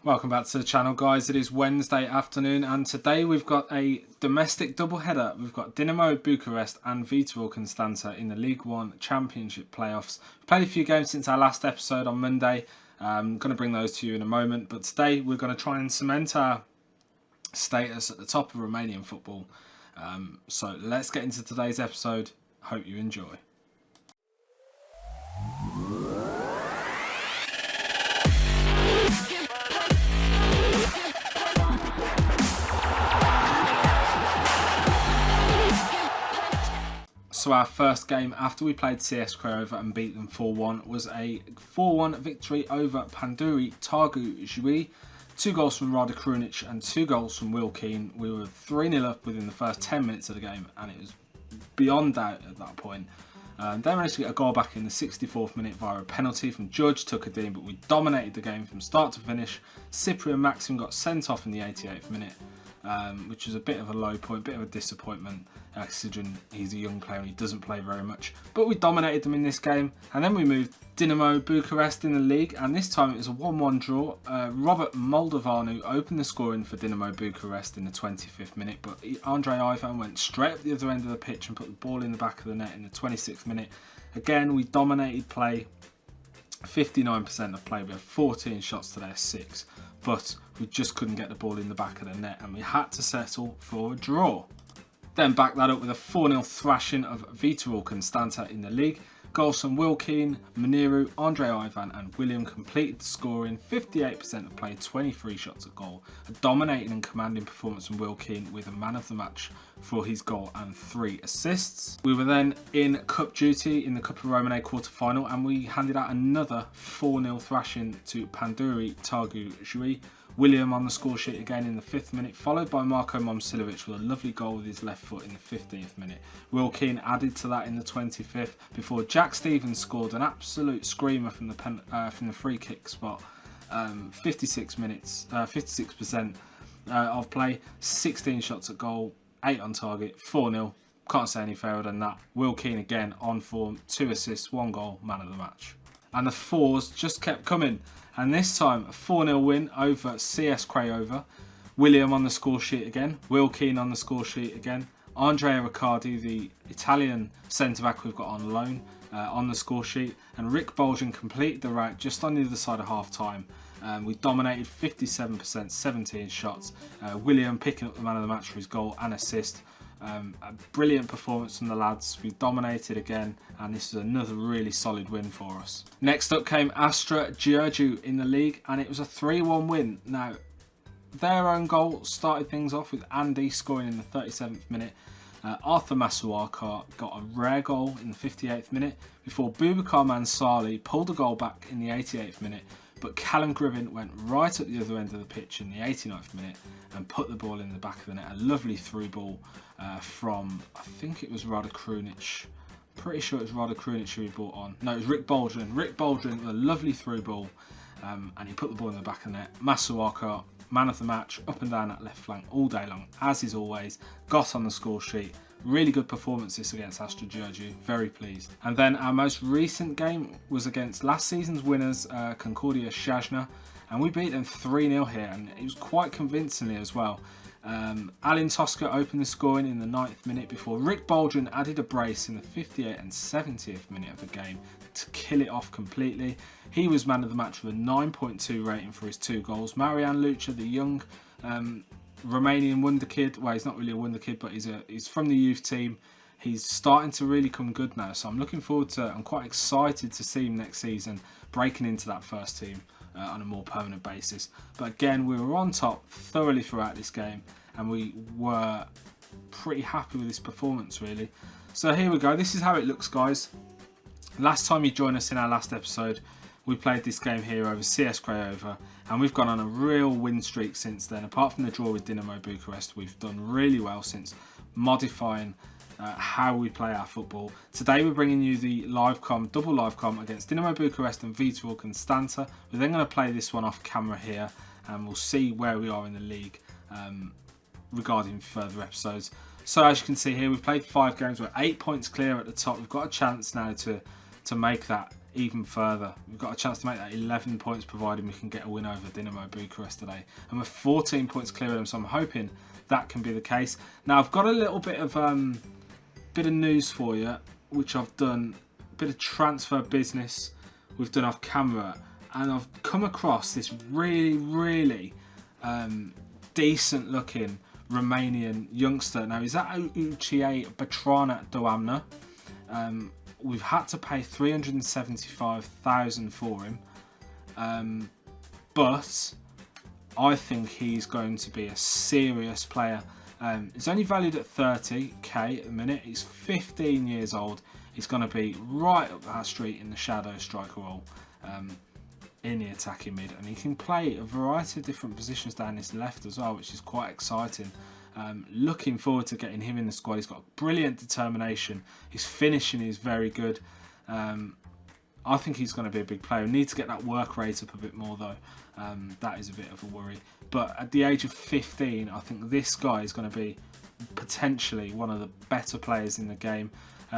Welcome back to the channel, guys. It is Wednesday afternoon and today we've got a domestic doubleheader. We've got Dinamo Bucuresti and Viitorul Constanta in the League One Championship playoffs. We've played a few games since our last episode on Monday. I'm going to bring those to you in a moment, but today we're going to try and cement our status at the top of Romanian football. So let's get into today's episode. Hope you enjoy. So our first game after we played CS Craiova and beat them 4-1 was a 4-1 victory over Panduri Targu Jui. 2 goals from Rada Krunic and 2 goals from Will Keane. We were 3-0 up within the first 10 minutes of the game and it was beyond doubt at that point. They managed to get a goal back in the 64th minute via a penalty from Judge Tukadin, but we dominated the game from start to finish. Cyprian Maxim got sent off in the 88th minute. Which was a bit of a low point, bit of a disappointment, considering he's a young player and he doesn't play very much. But we dominated them in this game, and then we moved Dinamo Bucuresti in the league, and this time it was a 1-1 draw. Robert Moldovanu opened the scoring for Dinamo Bucuresti in the 25th minute, but Andrei Ivan went straight up the other end of the pitch and put the ball in the back of the net in the 26th minute. Again, we dominated play, 59% of play. We had 14 shots to their 6. But we just couldn't get the ball in the back of the net and we had to settle for a draw. Then back that up with a 4-0 thrashing of Viitorul Constanta in the league. Goals from Will Keane, Muniru, Andrei Ivan and William completed the scoring, 58% of play, 23 shots at goal. A dominating and commanding performance from Will Keane with a man of the match for his goal and 3 assists. We were then in cup duty in the Cup of Romane quarter final and we handed out another 4-0 thrashing to Panduri Targu Jui. William on the score sheet again in the 5th minute, followed by Marko Momcilovic with a lovely goal with his left foot in the 15th minute. Will Keane added to that in the 25th before Jack Stevens scored an absolute screamer from the free kick spot. 56% of play, 16 shots at goal, 8 on target, 4-0. Can't say any fairer than that. Will Keane again on form, 2 assists, 1 goal, man of the match. And the 4s just kept coming. And this time, a 4-0 win over CS Craiova. William on the score sheet again. Will Keane on the score sheet again. Andrea Riccardi, the Italian centre-back we've got on loan, on the score sheet. And Rick Bolgen completed the rout just on the other side of half-time. We dominated 57%, 17 shots. William picking up the man of the match for his goal and assist. A brilliant performance from the lads. We dominated again and this is another really solid win for us. Next up came S03 in the league and it was a 3-1 win. Now their own goal started things off with Andy scoring in the 37th minute. Arthur Masuaka got a rare goal in the 58th minute before Boubacar Mansali pulled a goal back in the 88th minute. But Callum Gribbin went right at the other end of the pitch in the 89th minute and put the ball in the back of the net. A lovely through ball from, I think it was Rada Krunic. Pretty sure it was Rada Krunic who he brought on. No, it was Rick Bolgen. Rick Bolgen with a lovely through ball and he put the ball in the back of the net. Masuaka, man of the match, up and down that left flank all day long, as is always. Got on the score sheet. Really good performances against S03. Very pleased. And then our most recent game was against last season's winners, Concordia Shajna, and we beat them 3-0 here, and it was quite convincingly as well. Alin Tosca opened the scoring in the 9th minute before Rick Bolgen added a brace in the 58th and 70th minute of the game to kill it off completely. He was man of the match with a 9.2 rating for his 2 goals. Marian Lucha, the young Romanian wonder kid, well, he's not really a wonder kid, but he's from the youth team. He's starting to really come good now, so I'm looking forward to, I'm quite excited to see him next season breaking into that first team on a more permanent basis. But again, we were on top thoroughly throughout this game and we were pretty happy with this performance really. So here we go, this is how it looks, guys. Last time you joined us in our last episode, we played this game here over CS Craiova and we've gone on a real win streak since then. Apart from the draw with Dinamo Bucuresti, we've done really well since modifying how we play our football. Today we're bringing you the double live com against Dinamo Bucuresti and Viitorul Constanta. We're then going to play this one off camera here and we'll see where we are in the league regarding further episodes. So as you can see here, we've played 5 games, we're 8 points clear at the top. We've got a chance now to make that even further. We've got a chance to make that 11 points provided we can get a win over Dinamo Bucurest today. And we're 14 points clear of them, so I'm hoping that can be the case. Now I've got a little bit of news for you, which I've done, a bit of transfer business we've done off camera, and I've come across this really decent looking Romanian youngster. Now he's at UCA Batrana Doamna. We've had to pay 375,000 for him, but I think he's going to be a serious player. He's only valued at 30k at the minute. He's 15 years old. He's going to be right up our street in the shadow striker role, in the attacking mid, and he can play a variety of different positions down his left as well, which is quite exciting. Looking forward to getting him in the squad. He's got brilliant determination. His finishing is very good. I think he's going to be a big player. We need to get that work rate up a bit more though. That is a bit of a worry. But at the age of 15, I think this guy is going to be potentially one of the better players in the game.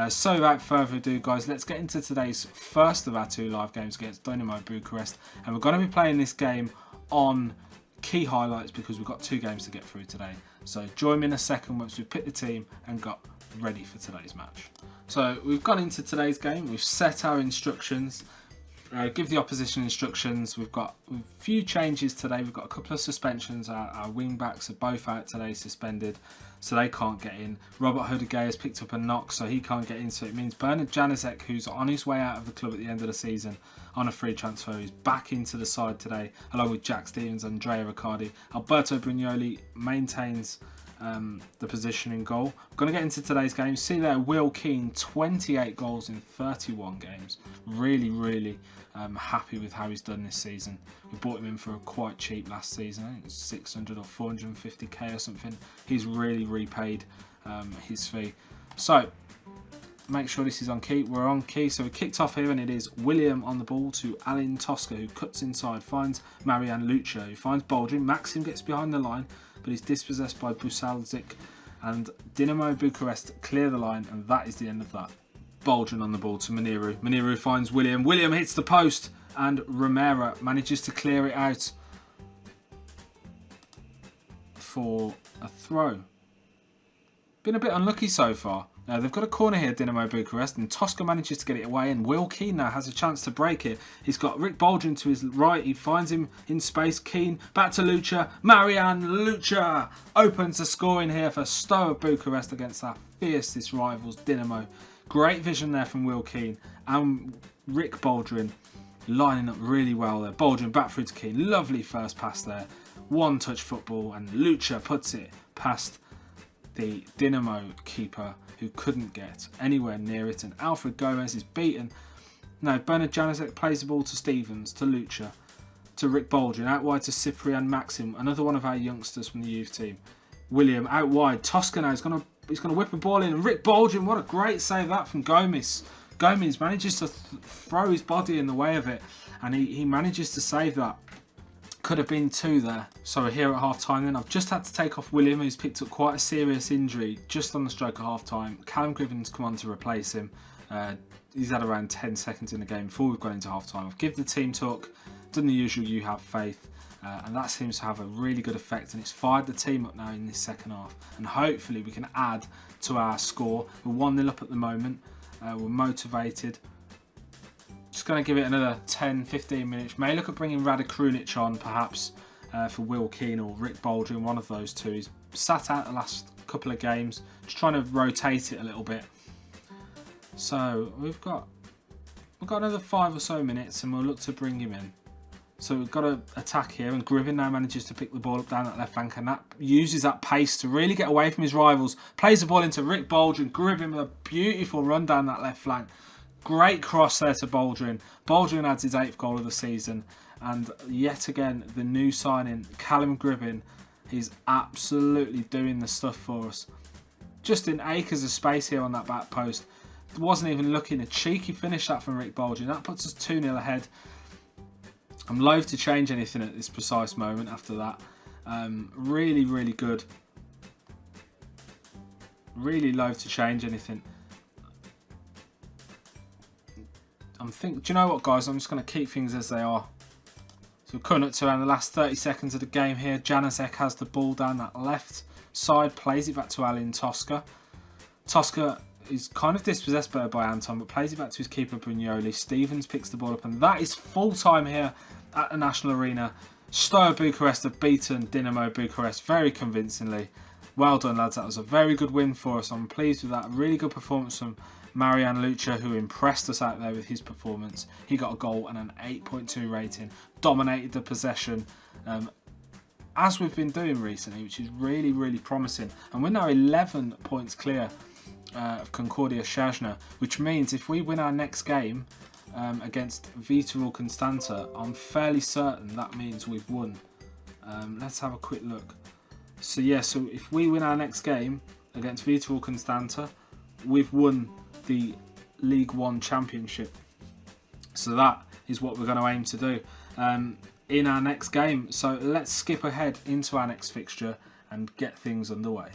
So without further ado, guys, let's get into today's first of our 2 live games against Dinamo Bucurest. And we're going to be playing this game on key highlights because we've got 2 games to get through today. So join me in a second once we've picked the team and got ready for today's match. So we've gone into today's game, we've set our instructions, give the opposition instructions. We've got a few changes today. We've got a couple of suspensions. Our wing backs are both out today, suspended, so they can't get in. Robert Hodegaard has picked up a knock, so he can't get in. So it means Bernard Januzek, who's on his way out of the club at the end of the season on a free transfer, is back into the side today, along with Jack Stevens and Andrea Riccardi. Alberto Brignoli maintains the position in goal. I'm going to get into today's game. See there, Will Keane, 28 goals in 31 games. Really happy with how he's done this season. We bought him in for quite cheap last season. I think it was 600 or 450k or something. He's really repaid his fee. So make sure this is on key. We're on key. So we kicked off here, and it is William on the ball to Alin Tosca, who cuts inside, finds Marian Lucha, who finds Baldwin. Maxim gets behind the line, but he's dispossessed by Busalzik, and Dinamo Bucurest clear the line, and that is the end of that. Baldwin on the ball to Maniru. Maniru finds William. William hits the post, and Romero manages to clear it out for a throw. Been a bit unlucky so far. They've got a corner here, Dinamo Bucurest, and Tosca manages to get it away, and Will Keane now has a chance to break it. He's got Rick Baldwin to his right. He finds him in space. Keane back to Lucha. Marian Lucha opens the scoring here for Stoa Bucharest against our fiercest rivals, Dinamo. Great vision there from Will Keane, and Rick Baldwin lining up really well there. Baldwin back through to Keane. Lovely first pass there. One touch football, and Lucha puts it past the Dinamo keeper, who couldn't get anywhere near it, and Alfred Gomez is beaten. Now Bernard Januzek plays the ball to Stevens, to Lucha, to Rick Baldwin, out wide to Cyprian Maxim, another one of our youngsters from the youth team. William out wide. Tosca now he's gonna whip a ball in, and Rick Baldwin, what a great save that from Gomez. Gomez manages to throw his body in the way of it, and he manages to save that. Could have been 2 there. So we're here at half time then. I've just had to take off William, who's picked up quite a serious injury just on the stroke of half time. Callum Gribben's come on to replace him. He's had around 10 seconds in the game before we've gone into half time. I've given the team talk, done the usual "you have faith," and that seems to have a really good effect, and it's fired the team up now in this second half, and hopefully we can add to our score. We're 1-0 up at the moment. We're motivated. Just going to give it another 10-15 minutes. May look at bringing Rada Krunic on perhaps for Will Keane or Rick Baldwin, one of those two. He's sat out the last couple of games, just trying to rotate it a little bit. So we've got another 5 or so minutes, and we'll look to bring him in. So we've got to attack here, and Gribben now manages to pick the ball up down that left flank, and that uses that pace to really get away from his rivals. Plays the ball into Rick Baldwin. Gribben with a beautiful run down that left flank. Great cross there to Baldwin. Baldwin adds his 8th goal of the season, and yet again the new signing, Callum Gribben, he's absolutely doing the stuff for us. Just in acres of space here on that back post. Wasn't even looking. A cheeky finish that from Rick Baldwin. That puts us 2-0 ahead. I'm loath to change anything at this precise moment after that. Really good. Really loath to change anything. do you know what, guys? I'm just going to keep things as they are. So we're coming up to around the last 30 seconds of the game here. Januzek has the ball down that left side, plays it back to Alin Tosca. Tosca is kind of dispossessed by Anton, but plays it back to his keeper Brignoli. Stevens picks the ball up, and that is full time here at the National Arena. Steaua Bucharest have beaten Dinamo Bucharest very convincingly. Well done, lads. That was a very good win for us. I'm pleased with that. A really good performance from Marian Lucha, who impressed us out there with his performance. He got a goal and an 8.2 rating. Dominated the possession, as we've been doing recently, which is really, really promising. And we're now 11 points clear of Concordia Shazna, which means if we win our next game against Viitorul Constanta, I'm fairly certain that means we've won. Let's have a quick look. So yeah, so if we win our next game against Viitorul Constanta, we've won the League One Championship. So that is what we're going to aim to do in our next game. So let's skip ahead into our next fixture and get things underway.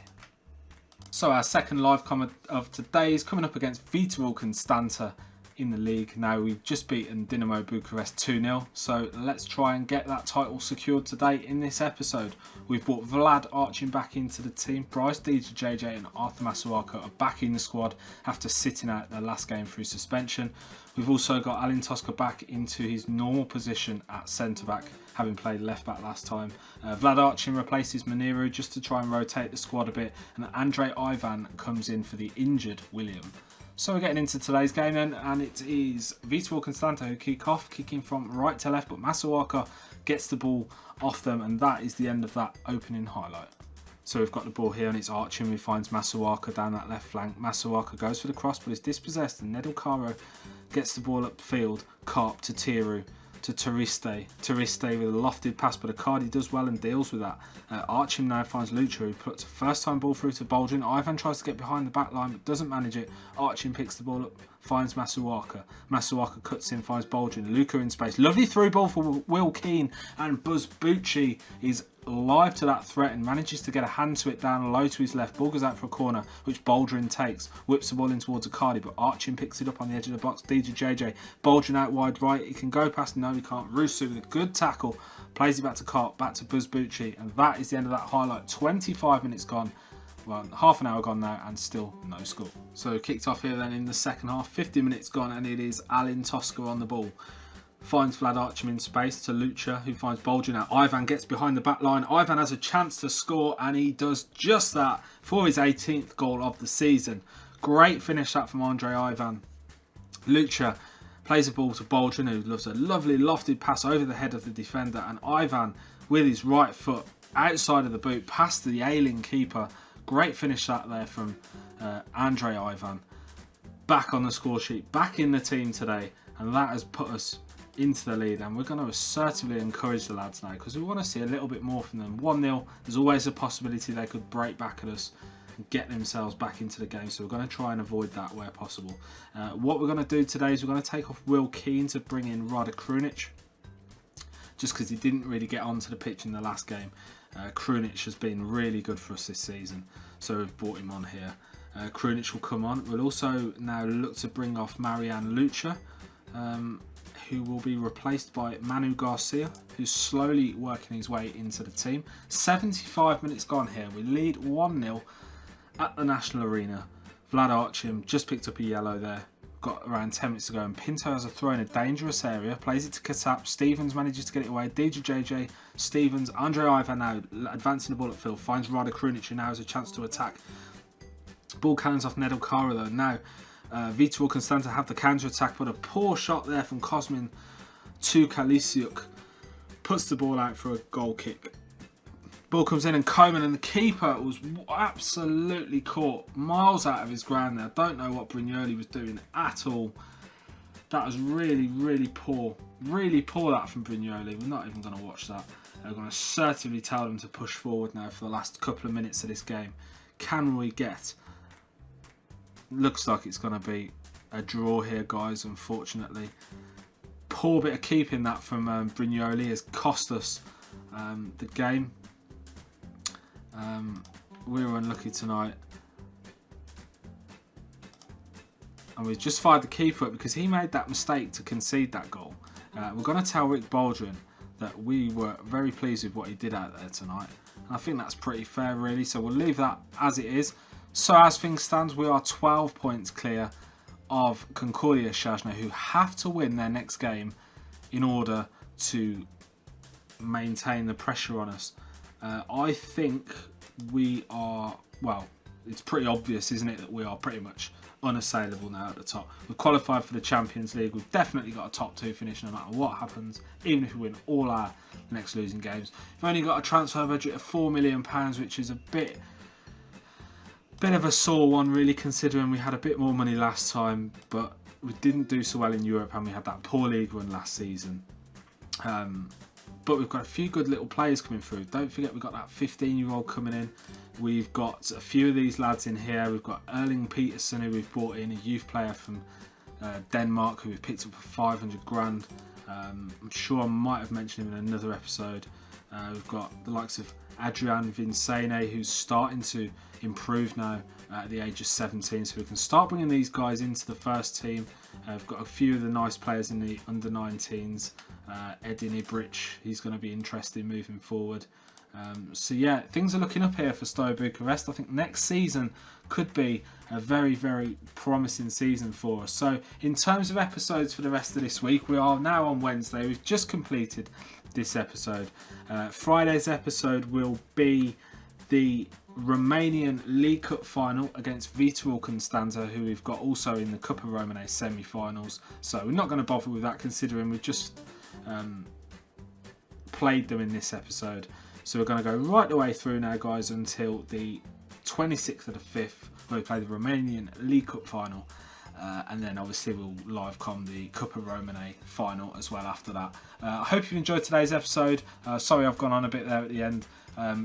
So our second live comment of today is coming up against Viitorul Constanta in the league. Now, we've just beaten Dinamo Bucharest 2-0, so let's try and get that title secured today in this episode. We've brought Vlad Archin back into the team. Bryce JJ and Arthur Masuaka are back in the squad after sitting out their last game through suspension. We've also got Alin Tosca back into his normal position at centre-back, having played left-back last time. Vlad Archin replaces Maniru just to try and rotate the squad a bit, and Andrei Ivan comes in for the injured William. So we're getting into today's game then, and it is Viitorul Constanta who kick off, kicking from right to left, but Masuaka gets the ball off them, and that is the end of that opening highlight. So we've got the ball here, and it's Archin who finds Masuaka down that left flank. Masuaka goes for the cross, but is dispossessed, and Nedelkaro gets the ball upfield. Karp to Tiru, to Turiste. Turiste with a lofted pass, but Icardi does well and deals with that. Archim now finds Lucha, who puts a first time ball through to Boldrin. Ivan tries to get behind the back line, but doesn't manage it. Archim picks the ball up, finds Masuaka. Masuaka cuts in, finds Boldrin. Luca in space. Lovely through ball for Will Keane, and Buzz Bucci is alive to that threat and manages to get a hand to it down low to his left. Ball goes out for a corner, which Boldrin takes. Whips the ball in towards Icardi, but Archin picks it up on the edge of the box. JJ. Boldrin out wide right. He can go past. No, he can't. Rusu with a good tackle. Plays it back to Karp, back to Buzz Bucci. And that is the end of that highlight. 25 minutes gone. Well, half an hour gone now, and still no score. So kicked off here then in the second half. 50 minutes gone, and it is Alin Tosca on the ball. Finds Vlad Archim in space to Lucha, who finds Boldrin out. Ivan gets behind the back line. Ivan has a chance to score, and he does just that for his 18th goal of the season. Great finish that from Andrei Ivan. Lucha plays the ball to Boldrin, who loves a lovely lofted pass over the head of the defender. And Ivan, with his right foot outside of the boot, past the ailing keeper. Great finish that there from Andrei Ivan. Back on the score sheet, back in the team today. And that has put us into the lead, and we're going to assertively encourage the lads now because we want to see a little bit more from them. 1-0, there's always a possibility they could break back at us and get themselves back into the game, so we're going to try and avoid that where possible. What we're going to do today is we're going to take off Will Keane to bring in Rada Krunic, just because he didn't really get onto the pitch in the last game. Krunic has been really good for us this season, so we've brought him on here. Krunic will come on. We'll also now look to bring off Marian Lucha, who will be replaced by Manu Garcia, who's slowly working his way into the team. 75 minutes gone here. We lead 1-0 at the National Arena. Vlad Archim just picked up a yellow there. Got around 10 minutes to go, and Pinto has a throw in a dangerous area. Plays it to Kasap. Stevens manages to get it away. JJ, Stevens, Andrei Ivan now advancing the ball upfield. Finds Rada Krunic, who now has a chance to attack. Ball cannons off Nedelkaro though. Now Viitorul Constanta have the counter-attack, but a poor shot there from Kosmin to Kalisiuk puts the ball out for a goal kick. Ball comes in, and Koeman, and the keeper was absolutely caught miles out of his ground there. Don't know what Brignoli was doing at all. That was really, really poor. Really poor that from Brignoli. We're not even going to watch that. We're going to certainly tell them to push forward now for the last couple of minutes of this game. Can we get... Looks like it's going to be a draw here, guys, unfortunately. Poor bit of keeping that from Brignoli has cost us the game. We were unlucky tonight. and we've just fired the keeper up because he made that mistake to concede that goal. We're going to tell Rick Baldwin that we were very pleased with what he did out there tonight. And I think that's pretty fair, really. So we'll leave that as it is. So as things stand, we are 12 points clear of Concordia Szajna, who have to win their next game in order to maintain the pressure on us. I think we are, well, it's pretty obvious, isn't it, that we are pretty much unassailable now at the top. We've qualified for the Champions League. We've definitely got a top 2 finish no matter what happens, even if we win all our next losing games. We've only got a transfer budget of £4 million, which is a bit of a sore one, really, considering we had a bit more money last time, but we didn't do so well in Europe and we had that poor league run last season. But we've got a few good little players coming through. Don't forget we've got that 15-year-old coming in. We've got a few of these lads in here. We've got Erling Peterson, who we've brought in, a youth player from Denmark, who we've picked up for 500 grand. I'm sure I might have mentioned him in another episode. We've got the likes of Adrian Vincene, who's starting to improve now at the age of 17, so we can start bringing these guys into the first team. We've got a few of the nice players in the under-19s. Edin Ibric, he's going to be interesting moving forward. So yeah, things are looking up here for Steaua Bucharest. I think next season could be a very, very promising season for us. So in terms of episodes for the rest of this week, we are now on Wednesday. We've just completed this episode. Friday's episode will be the Romanian League Cup final against Viitorul Constanta, who we've got also in the Cup of Romania semi-finals. So we're not going to bother with that, considering we've just played them in this episode. So we're going to go right the way through now, guys, until the 26th of the 5th, where we play the Romanian League Cup final. And then obviously we'll live com the Cup of Romania final as well after that. I hope you enjoyed today's episode. Sorry I've gone on a bit there at the end.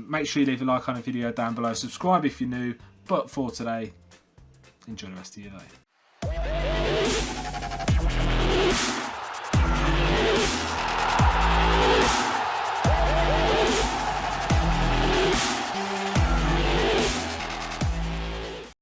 Make sure you leave a like on the video down below. Subscribe if you're new. But for today, enjoy the rest of your day.